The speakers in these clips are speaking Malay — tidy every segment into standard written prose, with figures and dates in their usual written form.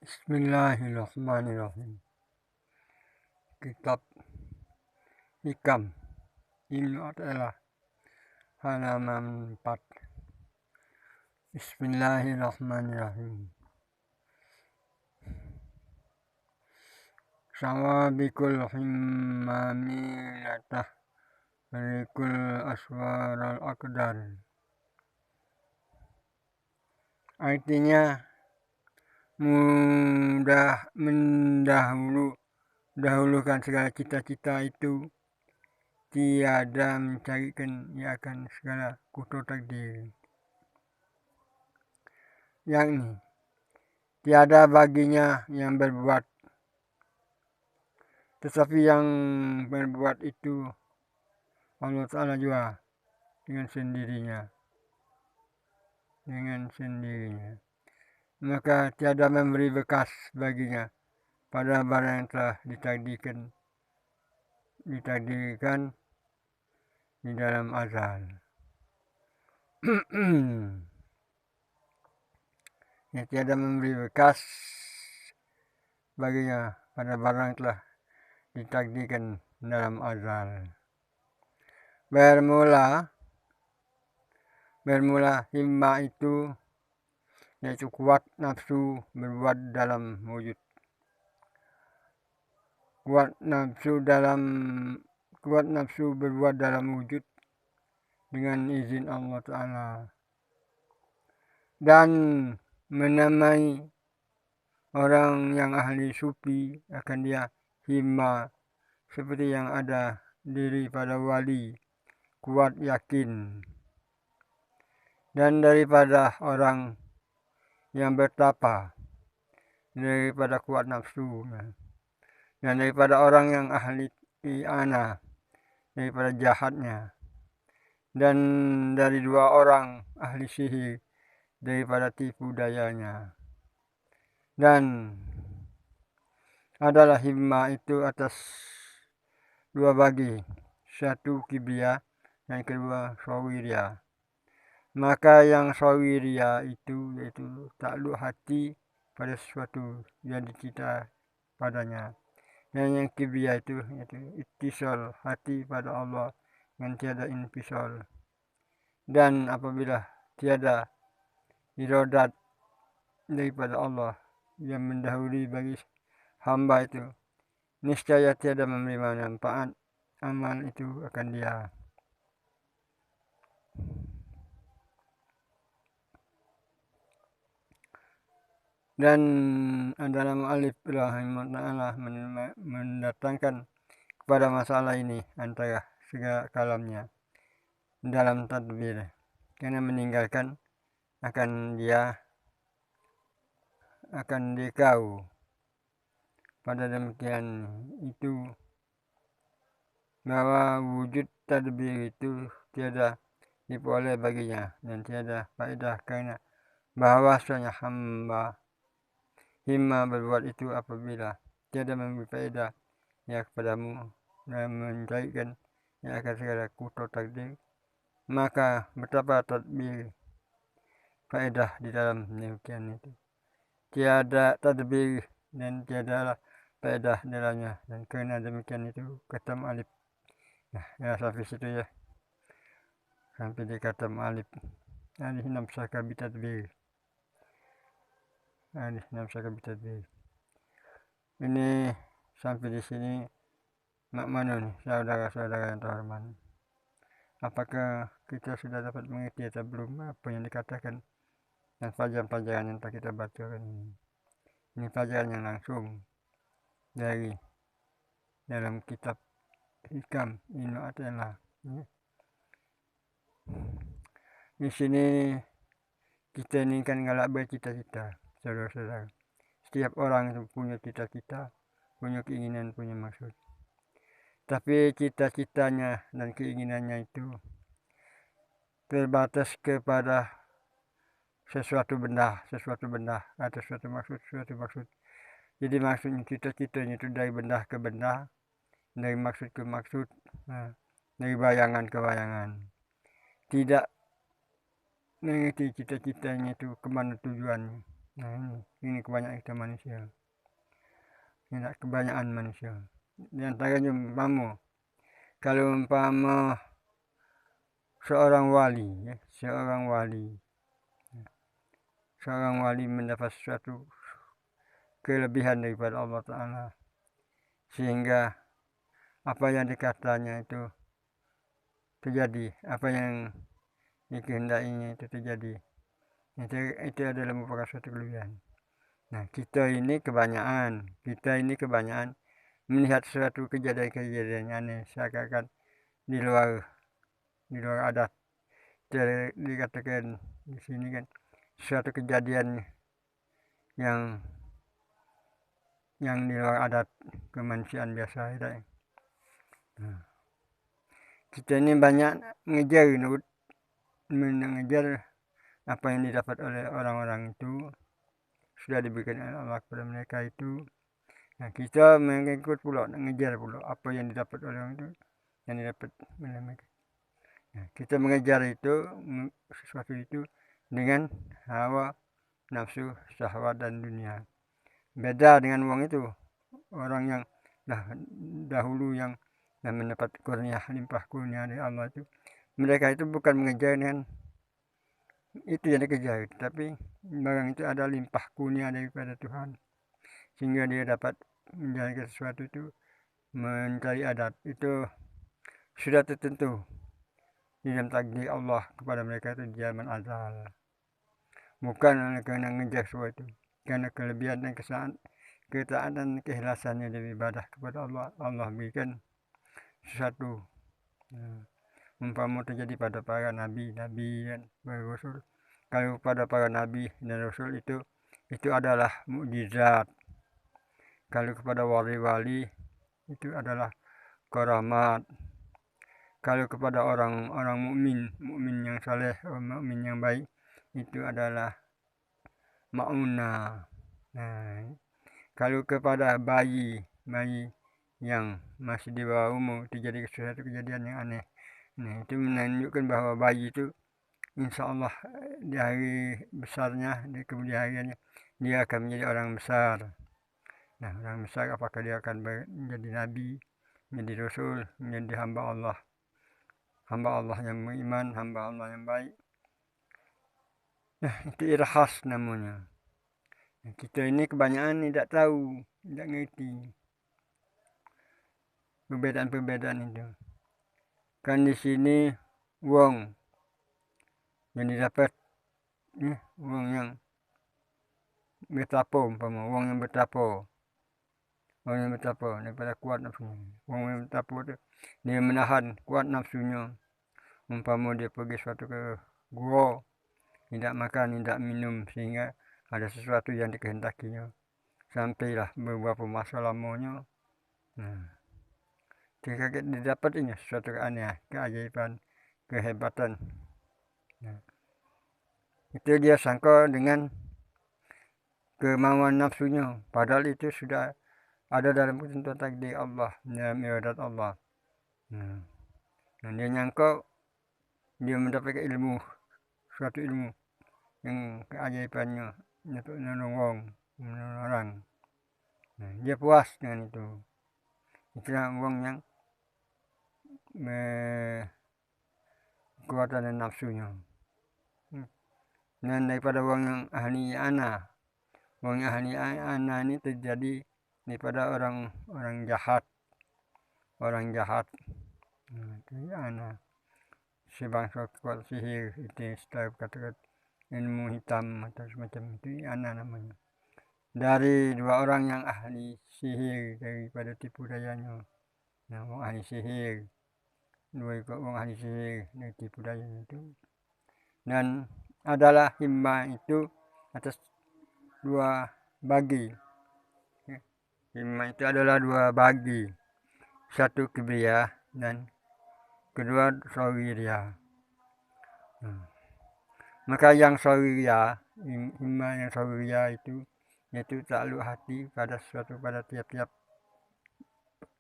Bismillahirrahmanirrahim. Kitab Hikam Ibnu Athaillah halaman 4. Bismillahirrahmanirrahim. Sawabikul himmamilatah rikul aswaral akdar. Artinya mendahulukan segala cita-cita itu tiada mencarikan ia akan segala kutur takdir, yakni tiada baginya yang berbuat, tetapi yang berbuat itu Allah Ta'ala juga dengan sendirinya. Maka tiada memberi bekas baginya pada barang yang telah ditakdirkan di dalam azal. Ya, tiada memberi bekas baginya pada barang yang telah ditakdirkan dalam azal. Bermula himmah itu yaitu kuat nafsu berbuat dalam wujud. Kuat nafsu berbuat dalam wujud dengan izin Allah Ta'ala. Dan menamai orang yang ahli sufi akan dia himmah seperti yang ada diri pada wali, kuat yakin. Dan daripada orang yang bertapa, daripada kuat nafsu, dan daripada orang yang ahli i'anah, daripada jahatnya, dan dari dua orang ahli sihir, daripada tipu dayanya. Dan adalah himmah itu atas dua bagi, satu kibriyah dan kedua sawiriyah. Maka yang sawiriyah itu yaitu takluk hati pada sesuatu yang dicita padanya. Dan yang kibriyah itu yaitu ittisal hati pada Allah yang tiada infisal. Dan apabila tiada iradat daripada Allah yang mendahului bagi hamba itu, niscaya tiada memberi manfaat amal itu akan dia. Dan dalam alif rahimahullah mendatangkan kepada masalah ini antara segala kalamnya dalam tadbir, karena meninggalkan akan dikau. Pada demikian itu bahwa wujud tadbir itu tiada diperoleh baginya dan tiada faedah, karena bahwasanya himmah berbuat itu apabila tiada memberi faedah ya kepadamu dan mencarikan yang akan segala kutur takdir, maka betapa tadbir faedah di dalam demikian itu. Tiada tadbir dan tiada faedah dalamnya, dan karena demikian itu katam alif. Ya sampai situ ya, sampai di katam alif. Alif nafsaka bitadbir. Ini sampai di sini Mak Manu nih, saudara-saudara yang terhormat. Apakah kita sudah dapat mengerti atau belum apa yang dikatakan dan pelajaran-pelajaran yang kita bacakan ini? Ini pelajaran yang langsung dari dalam kitab Hikam Ibnu Athaillah. Di sini kita ini kan galak bercita-cita, saudara-saudara. Setiap orang itu punya cita-cita, punya keinginan, punya maksud. Tapi cita-citanya dan keinginannya itu terbatas kepada sesuatu benda atau suatu maksud. Jadi maksudnya cita-citanya itu dari benda ke benda, dari maksud ke maksud, dari bayangan ke bayangan. Tidak mengerti cita-citanya itu kemana tujuannya. Nah ini kebanyakan kita manusia, ini kebanyakan manusia. Di antaranya umpama kalau umpama seorang wali ya, seorang wali mendapat sesuatu kelebihan daripada Allah Ta'ala, sehingga apa yang dikatanya itu terjadi, apa yang dikehendakinya itu terjadi, itu adalah merupakan suatu kelebihan. Nah kita ini kebanyakan melihat suatu kejadian-kejadian aneh seakan-akan di luar adat. Dikatakan di sini kan suatu kejadian yang di luar adat kemanusiaan biasa itu. Nah, kita ini banyak mengejar apa yang didapat oleh orang-orang itu, sudah diberikan oleh Allah kepada mereka itu. Nah kita mengikut pula, mengejar pula apa yang didapat oleh orang itu, yang didapat oleh mereka. Nah, kita mengejar itu sesuatu itu dengan hawa nafsu, syahwat dan dunia. Beda dengan uang itu, orang yang dahulu yang mendapat kurnia, limpah kurnia dari Allah itu, mereka itu bukan mengejar dengan itu yang dikejar, tapi barang itu ada limpah kurnia daripada Tuhan, sehingga dia dapat menjalankan sesuatu itu, mencari adat itu sudah tertentu di dalam takdir Allah kepada mereka itu di zaman azal, bukan karena mengejar sesuatu, karena kelebihan dan ketaatan dan keikhlasannya dari ibadah kepada Allah. Allah berikan sesuatu umpama terjadi pada para nabi dan para rasul. Kalau pada para nabi dan rasul itu adalah mukjizat. Kalau kepada wali-wali itu adalah karamat. Kalau kepada orang-orang mukmin yang saleh, mukmin yang baik, itu adalah maunah. Nah, kalau kepada bayi yang masih di bawah umur terjadi sesuatu kejadian yang aneh, nah itu menunjukkan bahwa bayi itu insya Allah di hari besarnya, di kemudian harinya dia akan menjadi orang besar. Nah orang besar apakah dia akan menjadi nabi, menjadi rasul, menjadi hamba Allah yang beriman, hamba Allah yang baik. Nah itu irhas namanya. Nah, kita ini kebanyakan tidak tahu, tidak ngerti perbedaan itu. Kan di sini uang yang didapat, uang yang bertapa, uang yang bertapa daripada kuat nafsunya. Uang yang bertapa itu dia menahan kuat nafsunya. Umpama dia pergi suatu ke gua, tidak makan, tidak minum, sehingga ada sesuatu yang dikehendakinya. Sampailah beberapa masa lamanya. Nah, ketika didapatinya sesuatu keanehan, keajaiban, kehebatan. Nah, itu dia sangka dengan kemauan nafsunya, padahal itu sudah ada dalam ketentuan takdir Allah, dalam iradat Allah. Nah, dia nyangka dia mendapatkan ilmu, suatu ilmu yang keajaibannya untuk menolong orang. Nah, dia puas dengan itu. Itulah uang yang kekuatan dan nafsunya. Dan daripada uang yang ahli ana, uang yang ahli ana ini terjadi daripada orang jahat. Itu ana sebangsa kekuatan sihir, itu setelah katakan ilmu hitam atau semacam itu ana namanya. Dari dua orang yang ahli sihir daripada tipu dayanya. Nah, orang ahli sihir, dua orang ahli sihir dari tipu dayanya itu, dan adalah himmah itu atas dua bagi. Himmah itu adalah dua bagi, satu kibriyah dan kedua sawiriyah. Maka yang sawiriyah, himmah yang sawiriyah itu yaitu takluk hati pada sesuatu, pada tiap-tiap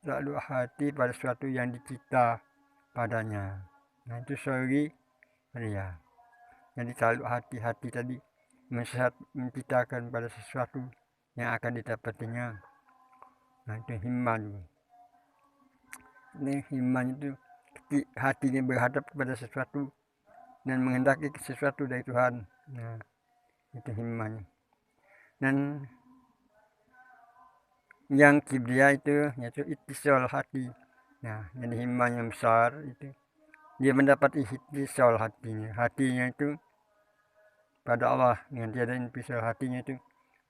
takluk hati pada sesuatu yang dicipta padanya. Nah itu sawiriyah. Jadi takluk hati tadi menciptakan pada sesuatu yang akan didapatinya. Nah itu himman. Ini himman itu hatinya berhadap kepada sesuatu dan menghendaki sesuatu dari Tuhan. Nah itu himman. Dan yang kibria itu yaitu ittisal hati. Nah jadi himman yang besar itu dia mendapat ittisal hatinya itu pada Allah, dengan tiada ittisal hatinya itu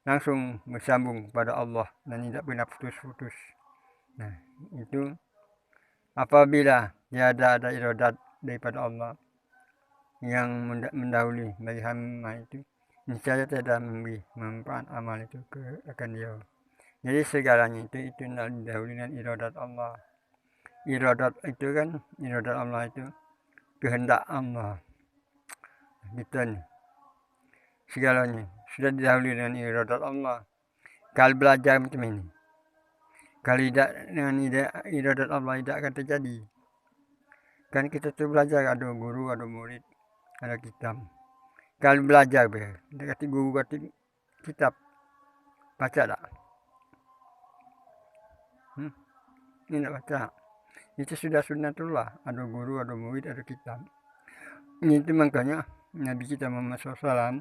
langsung bersambung pada Allah dan tidak pernah putus-putus. Nah itu apabila tiada ada iradat daripada Allah yang mendahului bagi hamba itu, niscaya tidak memberi manfaat amal itu akan dia. Jadi segalanya itu tidak didahului dengan iradat Allah. Iradat itu kan, iradat Allah itu kehendak Allah. Gitu nih. Segalanya sudah didahului dengan iradat Allah. Kalau belajar macam ini, kalau tidak dengan iradat Allah tidak akan terjadi. Kan kita tuh belajar, ada guru, ada murid, ada kitab. Kalau belajar kata guru kata kitab, baca tak? Ini tidak baca. Itu sudah sunnatullah, ada guru, ada murid, ada kitab. Itu makanya Nabi kita Muhammad SAW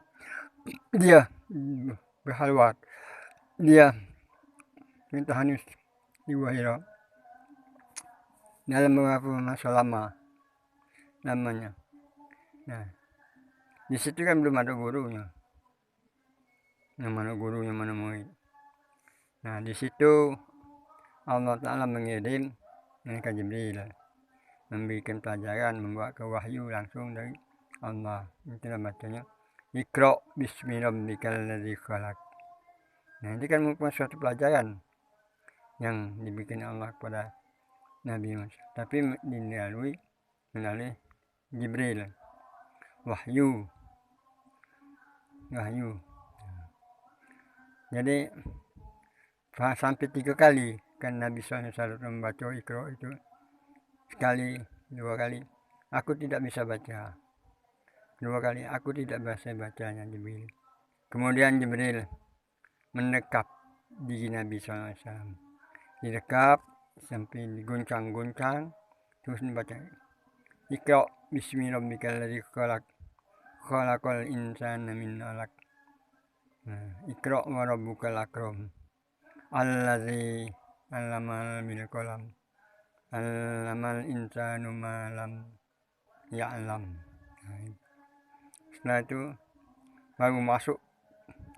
dia berhalwat, dia minta hanus di Gua Hira dalam beberapa masa lama namanya. Nah di situ kan belum ada gurunya, yang mana gurunya mana murid. Nah di situ Allah Ta'ala mengirim malaikat Jibril memberikan pelajaran, membawa ke wahyu langsung dari Allah. Itulah bacanya Iqra bismi rabbikal ladzi khalaq. Nah ini kan merupakan suatu pelajaran yang dibikin Allah kepada Nabi Musa, tapi melalui Jibril, wahyu. Jadi sampai 3 kali kan Nabi SAW membaca Iqra itu, sekali, 2 kali aku tidak bisa baca, 2 kali aku tidak bisa bacanya Jibril. Kemudian Jibril mendekap di Nabi SAW, didekap sampai diguncang-guncang, terus dibaca Iqra bismi rabbikal ladzi khalaq khalaqal insana min 'alaq. Nah, Iqra wa rabbukal akram allazi 'allama bil qalam 'allamal insanu ma lam ya'lam. Nah, setelah itu baru masuk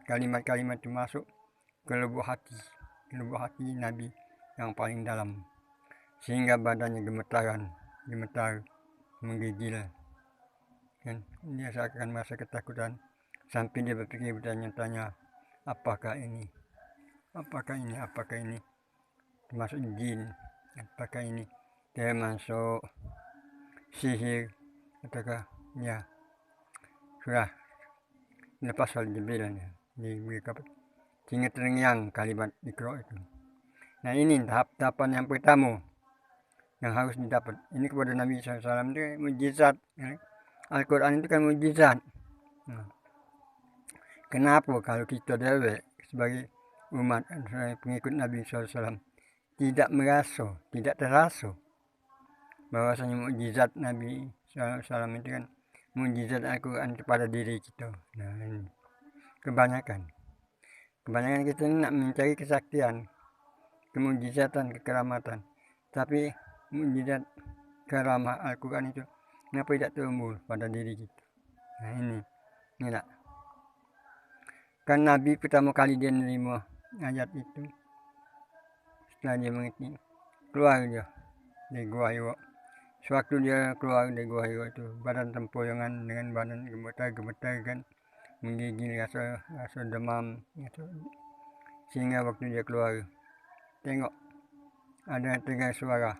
kalimat-kalimat itu masuk ke lubuk hati Nabi yang paling dalam, sehingga badannya gemetar, menggigil, dan dia seakan merasa ketakutan sampai dia berpikir bertanya-tanya, apakah ini termasuk jin, apakah ini termasuk sihir, ataukah ya sudah lepas oleh Jibril sehingga terngiang kalimat Iqra itu. Nah ini tahapan yang pertama yang harus didapat. Ini kepada Nabi SAW itu mujizat. Al-Quran itu kan mujizat. Nah, kenapa kalau kita dewek sebagai umat pengikut Nabi SAW tidak terasa bahwasanya mujizat Nabi SAW itu kan mujizat Al-Quran kepada diri kita. Nah ini kebanyakan kita ini nak mencari kesaktian, kemujizatan, kekeramatan, tapi mujizat keramah Al-Quran itu kenapa tidak tumbuh pada diri kita. Nah ini tak. Kan Nabi pertama kali dia menerima ayat itu, setelah dia mengerti, keluar dia dari Gua Hira. Sewaktu dia keluar dari Gua Hira itu, badan tempoyangan dengan badan gemetar kan, menggigil, rasa demam gitu. Sehingga waktu dia keluar, tengok ada 3 suara,